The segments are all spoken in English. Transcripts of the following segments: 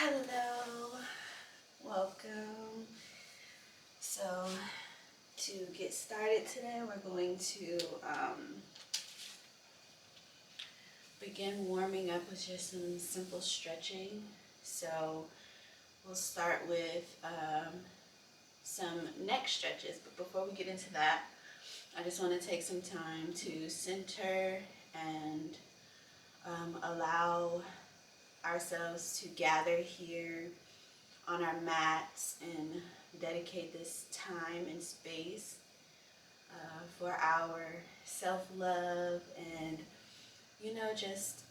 Hello, welcome. So, to get started today, we're going to begin warming up with just some simple stretching. So, we'll start with some neck stretches, but before we get into that, I just want to take some time to center and allow ourselves to gather here on our mats and dedicate this time and space for our self-love and, just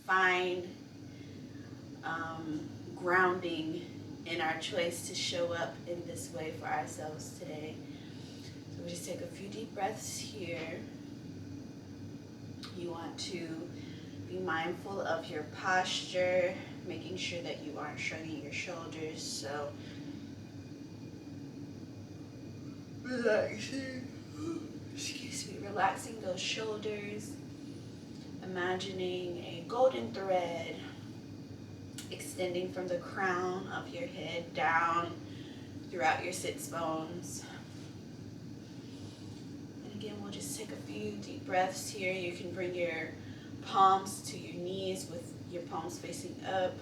find grounding in our choice to show up in this way for ourselves today. So we just take a few deep breaths here. You want to be mindful of your posture, making sure that you aren't shrugging your shoulders. So relaxing, relaxing those shoulders, imagining a golden thread extending from the crown of your head down throughout your sits bones. And again, we'll just take a few deep breaths here. You can bring your palms to your knees with your palms facing up.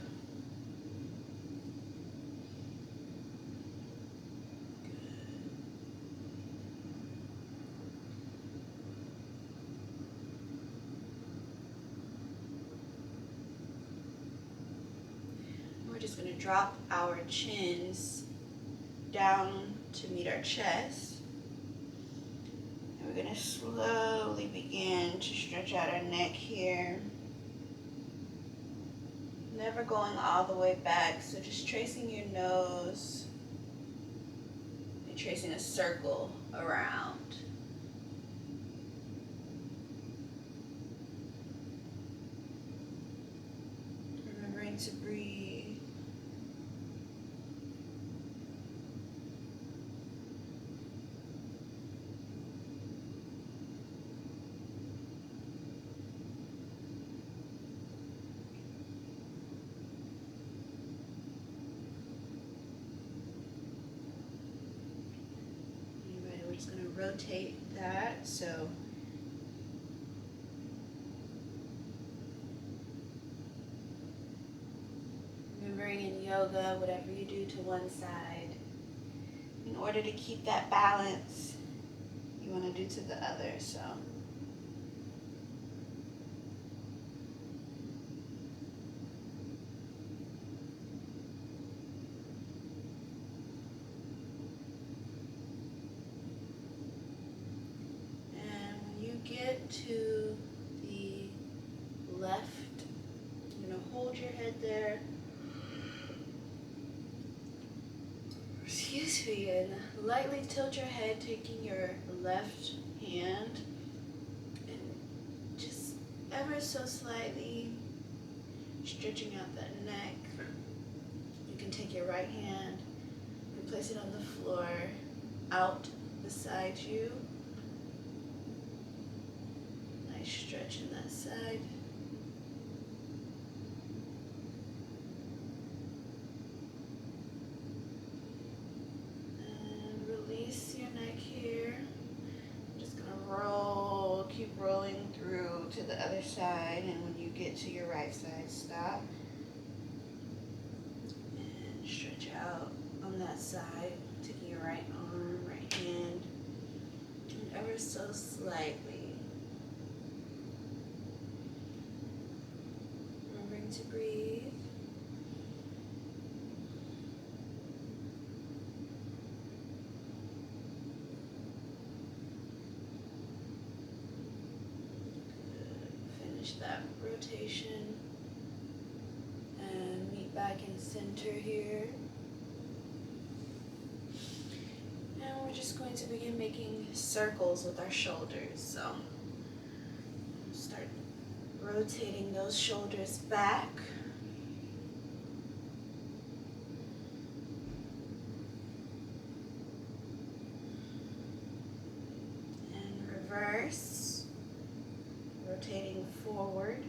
We're just going to drop our chins down to meet our chest. And we're going to slowly begin to stretch out our neck here. Never going all the way back, so just tracing your nose and tracing a circle around. Remembering to breathe. Alright, we're just going to rotate that. So remembering in yoga, whatever you do to one side, in order to keep that balance, you want to do to the other. So and when you get to the left, you're going to hold your head there. Excuse me, and lightly tilt your head, taking your left hand and just ever so slightly stretching out that neck. You can take your right hand and place it on the floor out beside you. Nice stretch in that side. Release your neck here. I'm just going to roll, keep rolling through to the other side, and when you get to your right side, stop and stretch out on that side, taking your right arm, right hand, and ever so slightly. Remembering to breathe. Finish that rotation and meet back in center here. And we're just going to begin making circles with our shoulders. So start rotating those shoulders back. And reverse, rotating forward.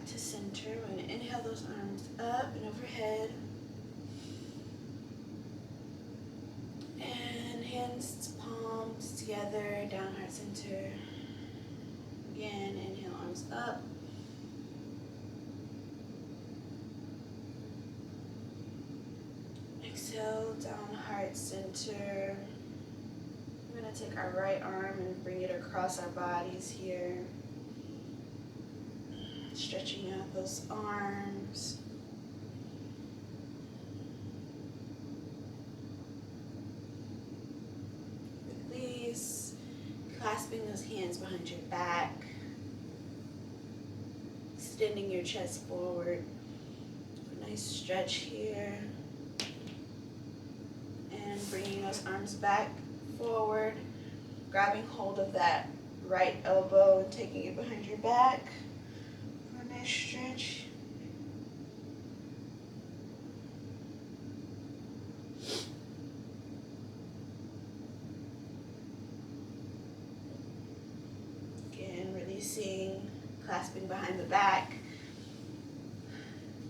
to center. We're going to inhale those arms up and overhead. And hands, palms together, down heart center. Again, inhale, arms up. Exhale, down heart center. We're going to take our right arm and bring it across our bodies here. Stretching out those arms. Release. Clasping those hands behind your back. Extending your chest forward. A nice stretch here. And bringing those arms back forward. Grabbing hold of that right elbow and taking it behind your back. For a nice stretch. Again, releasing, clasping behind the back.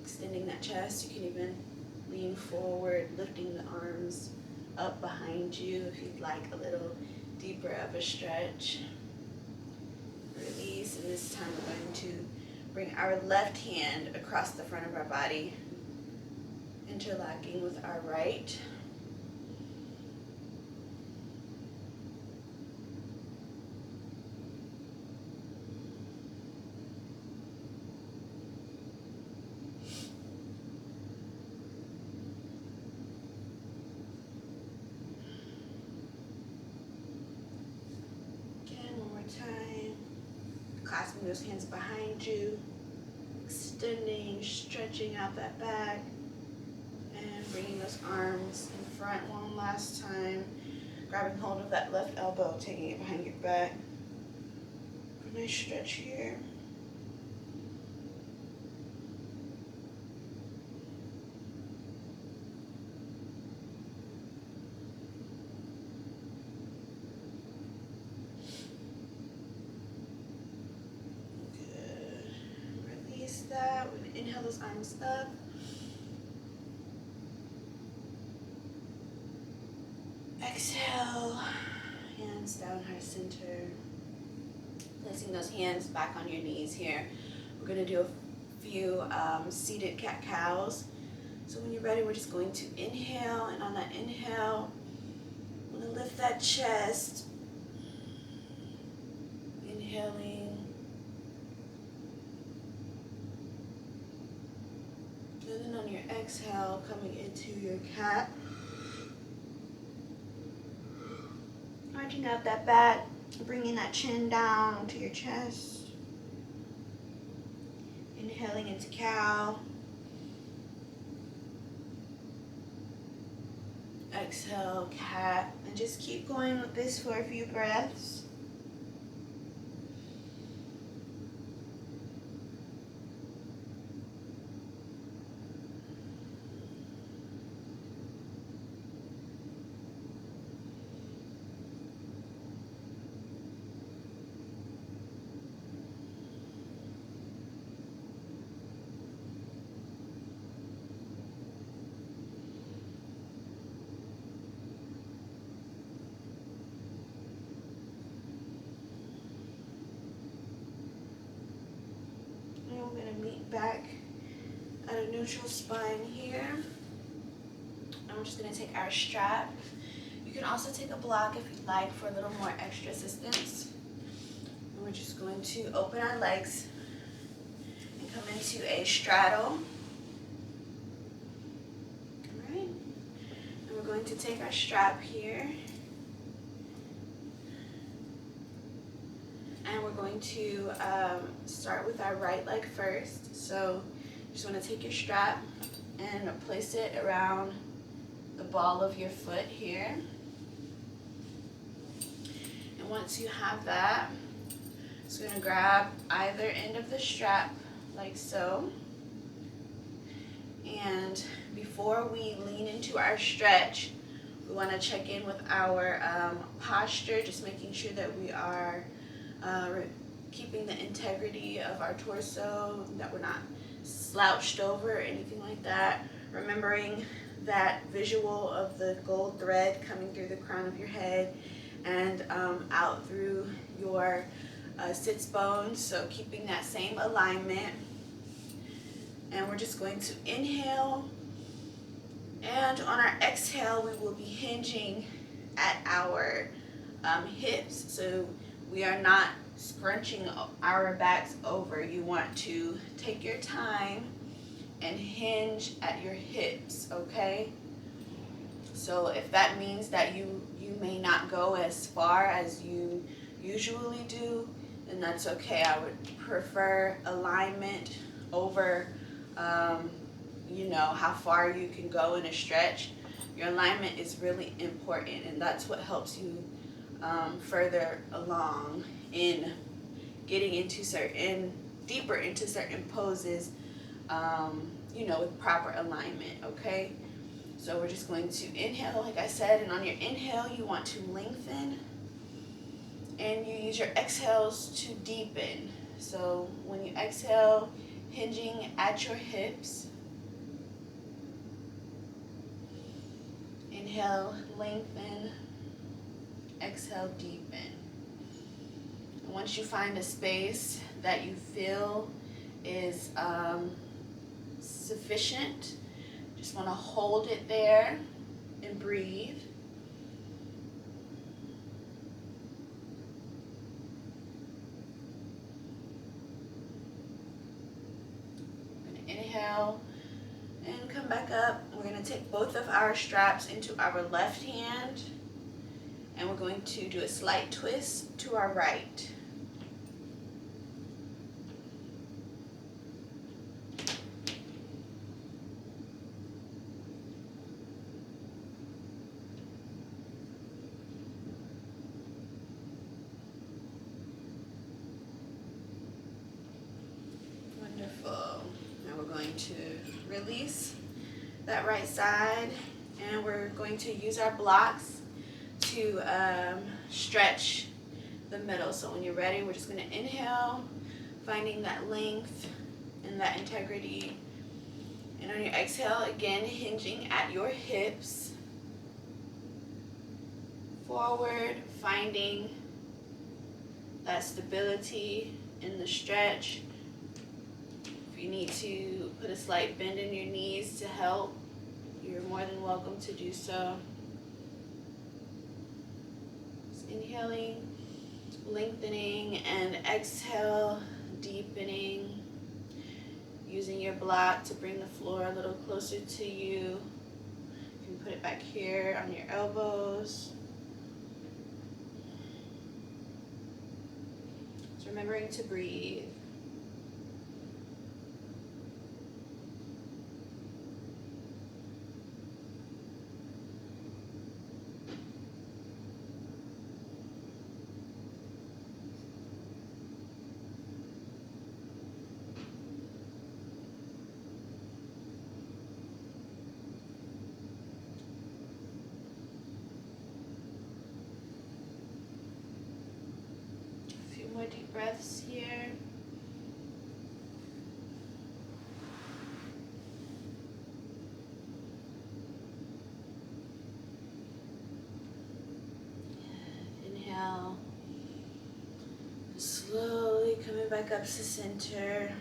Extending that chest. You can even lean forward, lifting the arms up behind you if you'd like a little deeper of a stretch. Release, and this time we're going to bring our left hand across the front of our body, interlocking with our right. Time, clasping those hands behind you, extending, stretching out that back, and bringing those arms in front one last time, grabbing hold of that left elbow, taking it behind your back. A nice stretch here. That. We're going to inhale those arms up. Exhale, hands down heart center. Placing those hands back on your knees here. We're going to do a few seated cat-cows. So when you're ready, we're just going to inhale, and on that inhale, we're going to lift that chest. Inhaling. And then on your exhale, coming into your cat. Arching out that back, bringing that chin down to your chest. Inhaling into cow. Exhale, cat. And just keep going with this for a few breaths. We're going to meet back at a neutral spine here. And we're just going to take our strap. You can also take a block if you'd like for a little more extra assistance. And we're just going to open our legs and come into a straddle. All right. And we're going to take our strap here. And we're going to start with our right leg first. So you just want to take your strap and place it around the ball of your foot here. And once you have that, just going to grab either end of the strap like so. And before we lean into our stretch, we want to check in with our posture, just making sure that we are keeping the integrity of our torso, that we're not slouched over or anything like that. Remembering that visual of the gold thread coming through the crown of your head and out through your sits bones, so keeping that same alignment. And we're just going to inhale, and on our exhale we will be hinging at our hips, so we are not scrunching our backs over. You want to take your time and hinge at your hips, okay? So if that means that you may not go as far as you usually do, then that's okay. I would prefer alignment over you know, how far you can go in a stretch. Your alignment is really important, and that's what helps you further along in getting into deeper into certain poses, you know, with proper alignment, okay? So we're just going to inhale, like I said, and on your inhale, you want to lengthen, and you use your exhales to deepen. So when you exhale, hinging at your hips, inhale, lengthen, exhale, deepen. And once you find a space that you feel is sufficient, just want to hold it there and breathe. Inhale and come back up. We're going to take both of our straps into our left hand, and we're going to do a slight twist to our right. Wonderful. Now we're going to release that right side, and we're going to use our blocks to stretch the middle. So when you're ready, we're just going to inhale, finding that length and that integrity. And on your exhale, again, hinging at your hips. Forward, finding that stability in the stretch. If you need to put a slight bend in your knees to help, you're more than welcome to do so. Just inhaling, lengthening, and exhale, deepening. Using your block to bring the floor a little closer to you. You can put it back here on your elbows. Just remembering to breathe. More deep breaths here. Inhale. Slowly coming back up to center.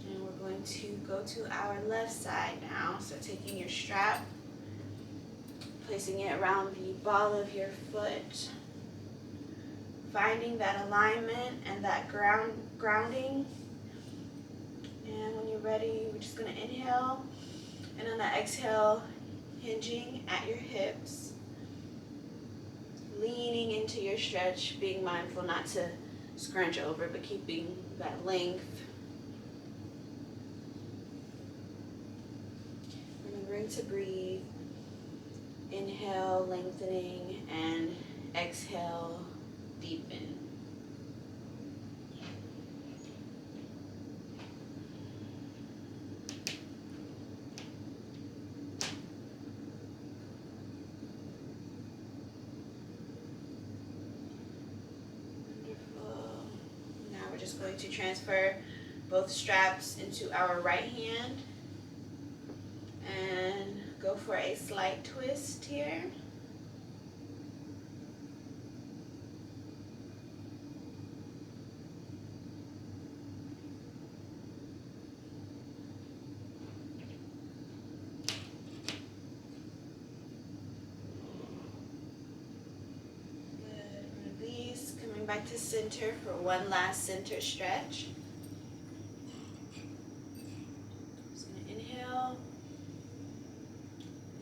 And we're going to go to our left side now. So taking your strap, placing it around the ball of your foot. Finding that alignment and that grounding. And when you're ready, we're just going to inhale. And on that exhale, hinging at your hips. Leaning into your stretch, being mindful not to scrunch over, but keeping that length. Remembering to breathe. Inhale, lengthening, and exhale, deepen. going to transfer both straps into our right hand and go for a slight twist here. Back to center for one last center stretch. Just going to inhale,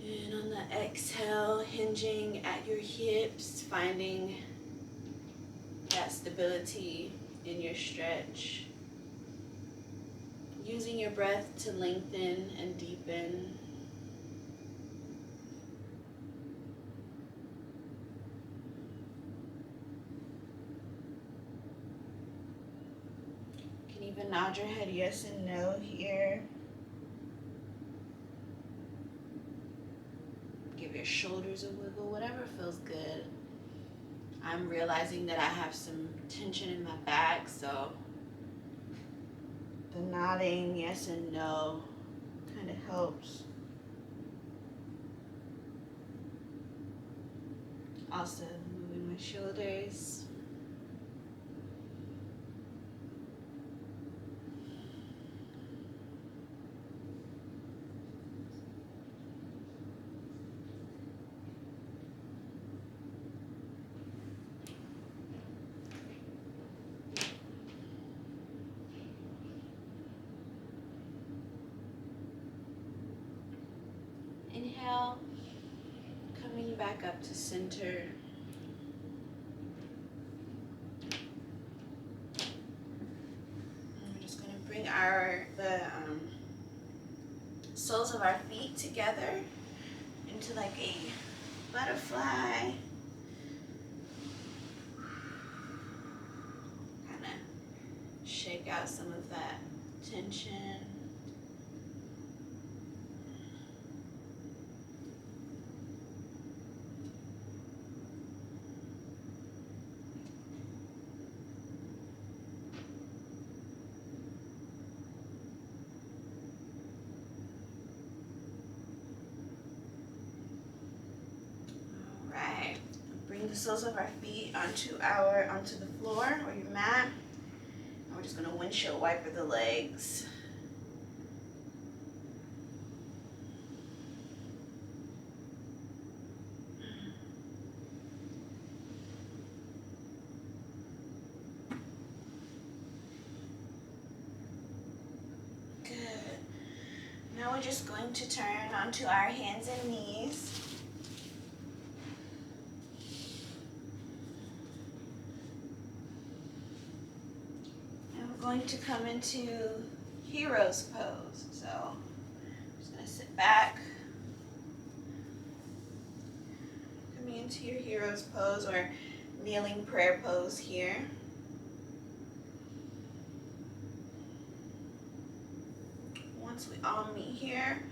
and on the exhale, hinging at your hips, finding that stability in your stretch. Using your breath to lengthen and deepen. Even nod your head yes and no here. Give your shoulders a wiggle, whatever feels good. I'm realizing that I have some tension in my back, so the nodding yes and no kind of helps. Also moving my shoulders. Inhale, coming back up to center. And we're just going to bring the soles of our feet together into like a butterfly. Kind of shake out some of that tension. Bring the soles of our feet onto the floor or your mat. And we're just going to windshield wiper the legs. Good. Now we're just going to turn onto our hands and knees. Going to come into hero's pose. So I'm just going to sit back, coming into your hero's pose or kneeling prayer pose here. Once we all meet here,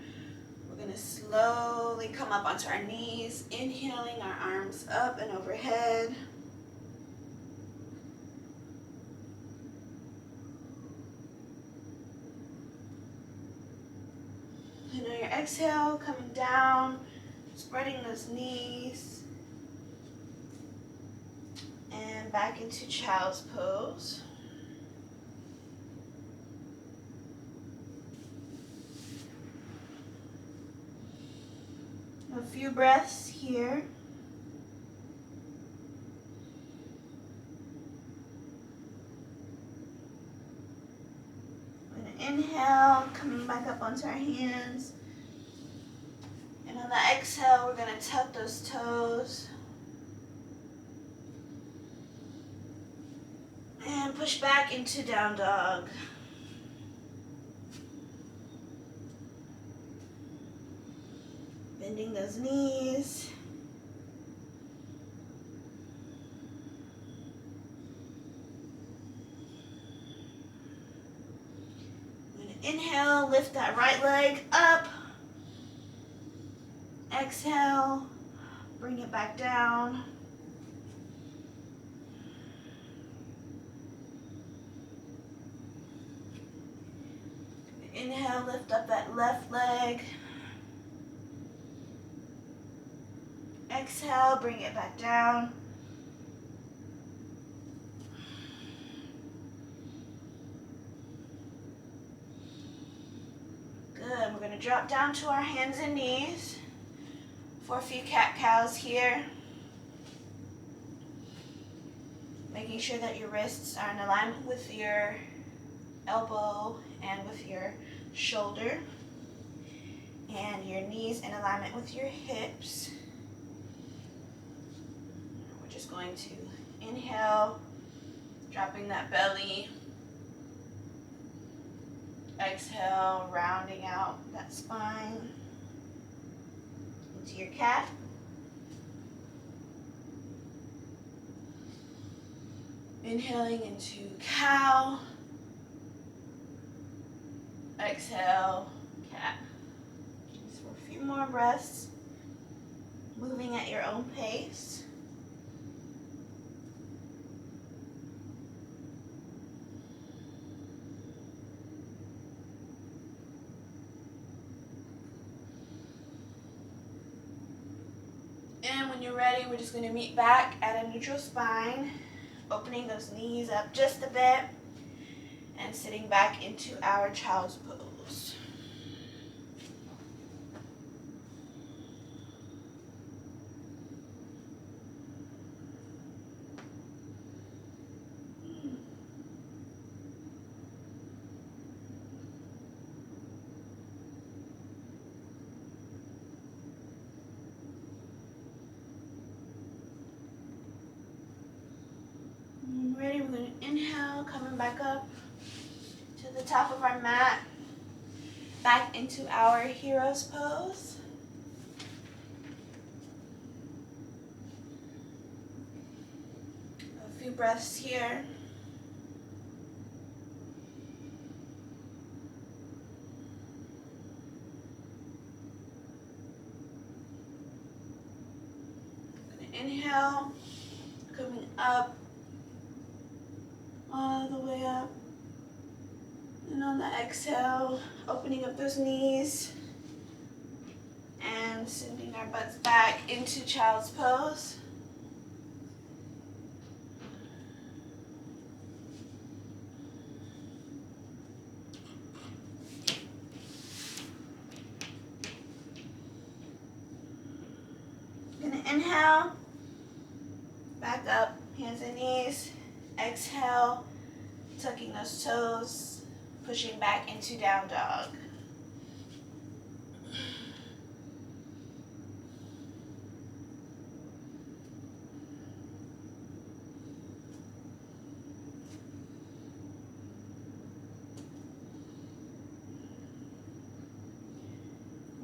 we're going to slowly come up onto our knees, inhaling our arms up and overhead. And on your exhale, coming down, spreading those knees, and back into child's pose. A few breaths here. Inhale, coming back up onto our hands. And on the exhale, we're going to tuck those toes. And push back into down dog. Bending those knees. Inhale, lift that right leg up. Exhale, bring it back down. Inhale, lift up that left leg. Exhale, bring it back down. Good. We're going to drop down to our hands and knees for a few cat-cows here. Making sure that your wrists are in alignment with your elbow and with your shoulder. And your knees in alignment with your hips. We're just going to inhale, dropping that belly. Exhale, rounding out that spine into your cat. Inhaling into cow. Exhale, cat. Just for a few more breaths. Moving at your own pace. And when you're ready, we're just going to meet back at a neutral spine, opening those knees up just a bit, and sitting back into our child's pose. Ready, we're going to inhale, coming back up to the top of our mat, back into our hero's pose. A few breaths here. I'm going to inhale, coming up, all the way up, and on the exhale, opening up those knees and sending our butts back into child's pose. Gonna inhale, back up, hands and knees. Exhale, tucking those toes, pushing back into down dog.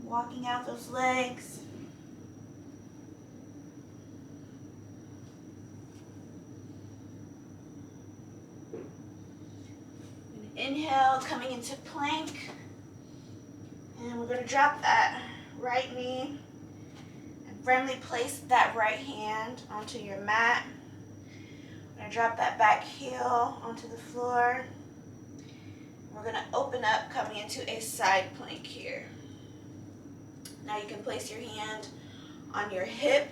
Walking out those legs. Inhale, coming into plank. And we're going to drop that right knee and firmly place that right hand onto your mat. We're going to drop that back heel onto the floor. We're going to open up, coming into a side plank here. Now you can place your hand on your hip,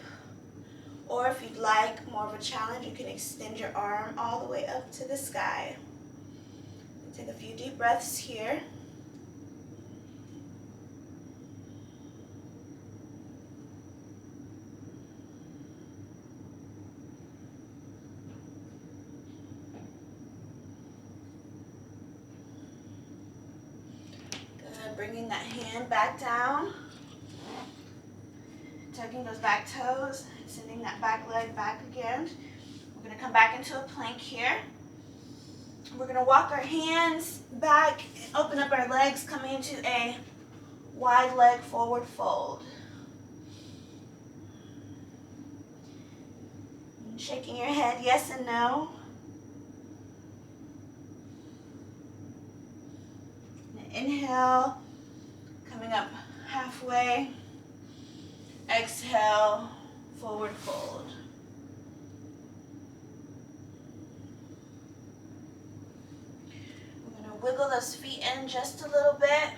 or if you'd like more of a challenge, you can extend your arm all the way up to the sky. Take a few deep breaths here. Good. Bringing that hand back down. Tucking those back toes, sending that back leg back again. We're going to come back into a plank here. We're going to walk our hands back, open up our legs, coming into a wide leg forward fold. And shaking your head yes and no. And inhale, coming up halfway. Exhale, forward fold. wiggle those feet in just a little bit.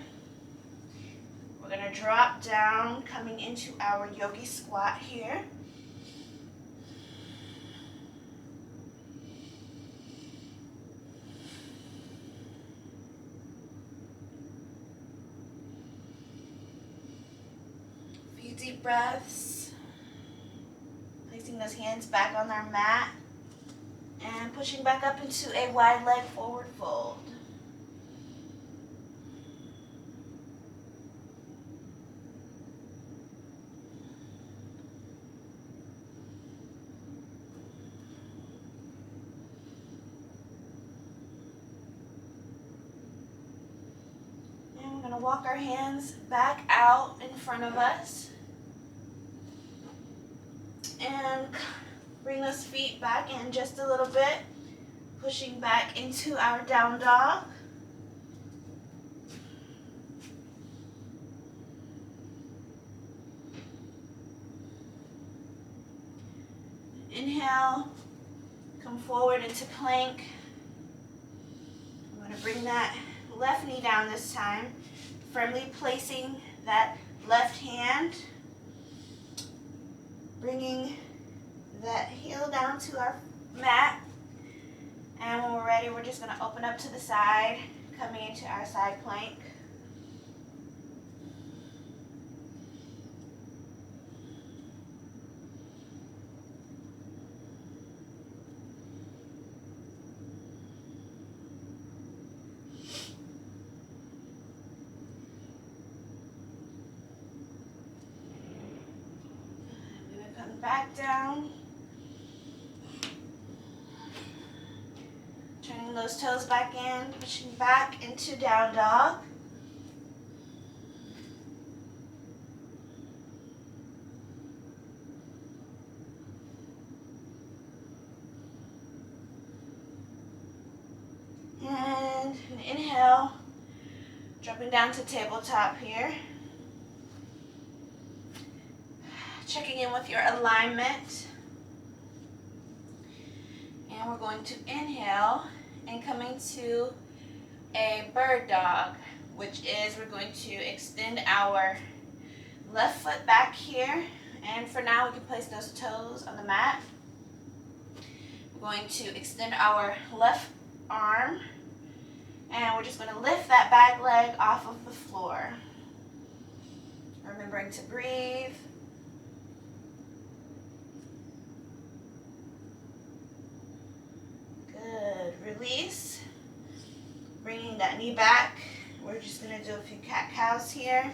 We're gonna drop down, coming into our yogi squat here. A few deep breaths. Placing those hands back on our mat and pushing back up into a wide leg forward fold. And we're going to walk our hands back out in front of us. And bring those feet back in just a little bit, pushing back into our down dog. Inhale, come forward into plank. I'm going to bring that left knee down this time, firmly placing that left hand, bringing that heel down to our mat, and when we're ready, we're just going to open up to the side, coming into our side plank. I'm going to come back down. Turning those toes back in, pushing back into down dog. And an inhale, dropping down to tabletop here. Checking in with your alignment. And we're going to inhale and coming to a bird dog, which is we're going to extend our left foot back here. And for now, we can place those toes on the mat. We're going to extend our left arm. And we're just going to lift that back leg off of the floor. Remembering to breathe. Good. Release. Bringing that knee back. We're just going to do a few cat-cows here.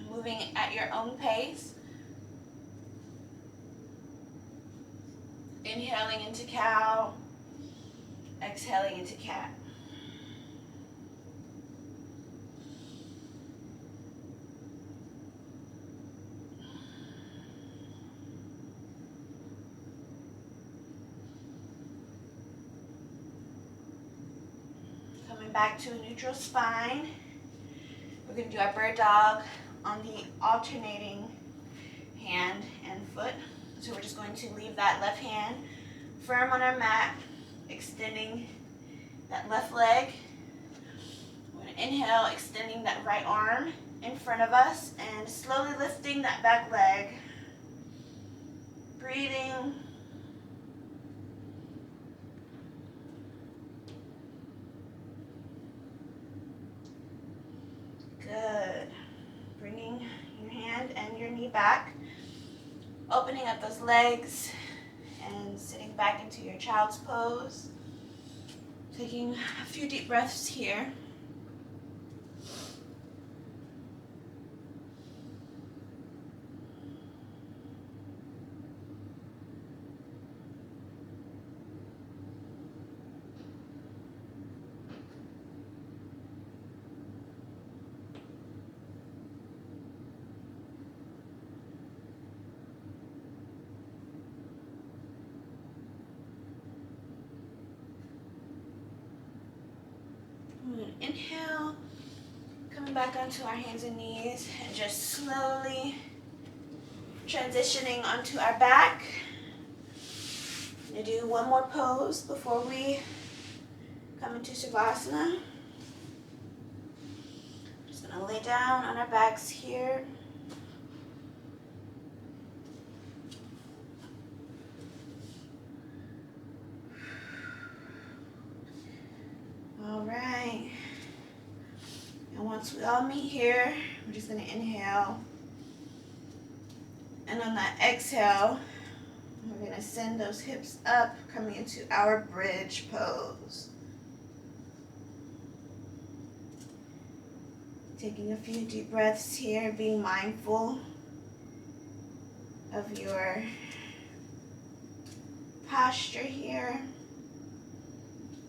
Moving at your own pace. Inhaling into cow. Exhaling into cat. Coming back to a neutral spine. We're going to do our bird dog on the alternating hand and foot. So we're just going to leave that left hand firm on our mat, extending that left leg. We're going to inhale, extending that right arm in front of us and slowly lifting that back leg. Breathing. Good. Bringing your hand and your knee back. Opening up those legs and sitting back into your child's pose. Taking a few deep breaths here. Inhale, coming back onto our hands and knees and just slowly transitioning onto our back. I'm going to do one more pose before we Come into Savasana. Just gonna lay down on our backs here. All right. And once we all meet here, we're just gonna inhale. And on that exhale, we're gonna send those hips up, coming into our bridge pose. Taking a few deep breaths here, being mindful of your posture here.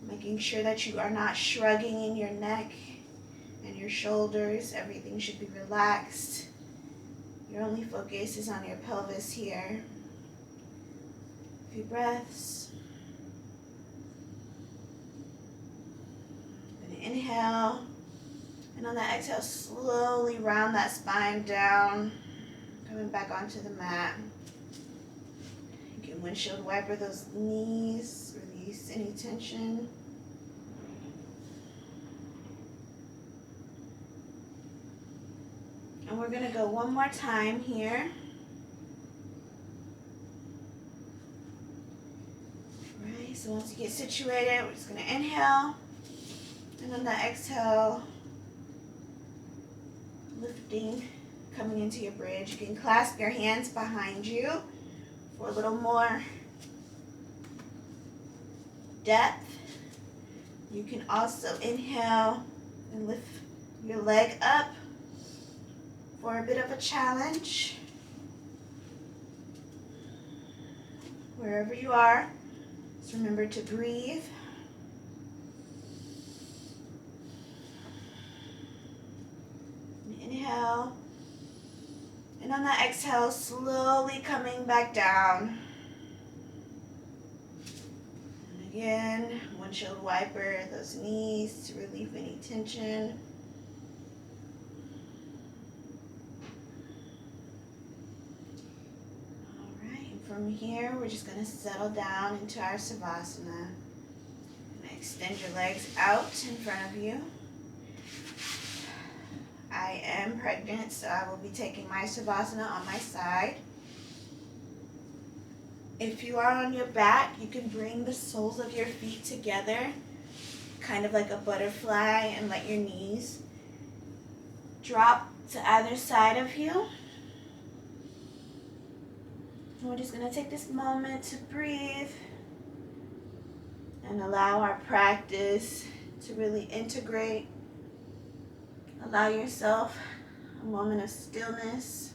Making sure that you are not shrugging in your neck and your shoulders. Everything should be relaxed. Your only focus is on your pelvis here. A few breaths. Then inhale. And on that exhale, slowly round that spine down. Coming back onto the mat. You can windshield wiper those knees. Release any tension. And we're going to go one more time here. Right, so once you get situated, we're just going to inhale. And on the exhale, lifting, coming into your bridge. You can clasp your hands behind you for a little more depth. You can also inhale and lift your leg up for a bit of a challenge. Wherever you are, just remember to breathe. Inhale. And on the exhale, slowly coming back down. And again, windshield wiper those knees to relieve any tension. From here, we're just going to settle down into our Savasana. And extend your legs out in front of you. I am pregnant, so I will be taking my Savasana on my side. If you are on your back, you can bring the soles of your feet together, kind of like a butterfly, and let your knees drop to either side of you. We're just going to take this moment to breathe and allow our practice to really integrate. Allow yourself a moment of stillness.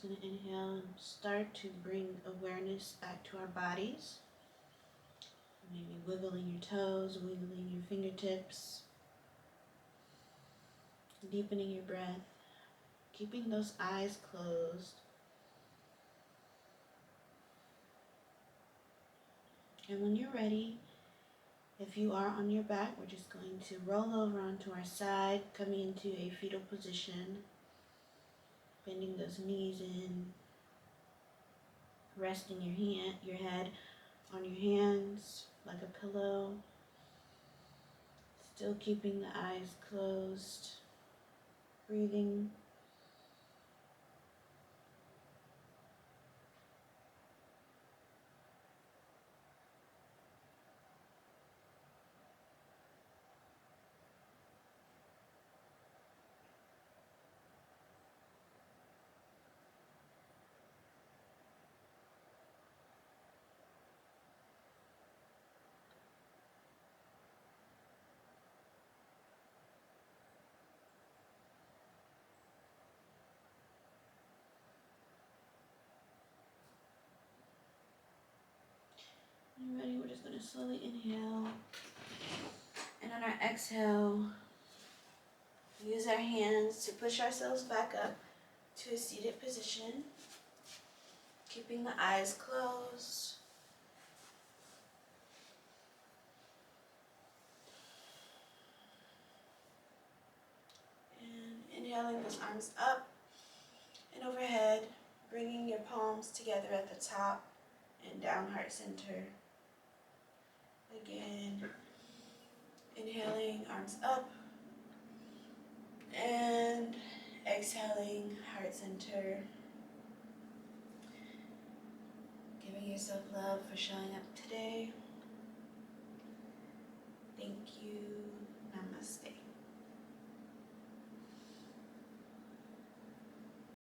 just going to inhale and start to bring awareness back to our bodies. Maybe wiggling your toes, wiggling your fingertips, deepening your breath, keeping those eyes closed. And when you're ready, if you are on your back, we're just going to roll over onto our side, coming into a fetal position, bending those knees in, resting your head on your hands like a pillow, still keeping the eyes closed, breathing. When you're ready, we're just going to slowly inhale. And on our exhale, use our hands to push ourselves back up to a seated position, keeping the eyes closed. And inhaling those arms up and overhead, bringing your palms together at the top and down heart center. Again, inhaling, arms up, and exhaling, heart center. Giving yourself love for showing up today. Thank you.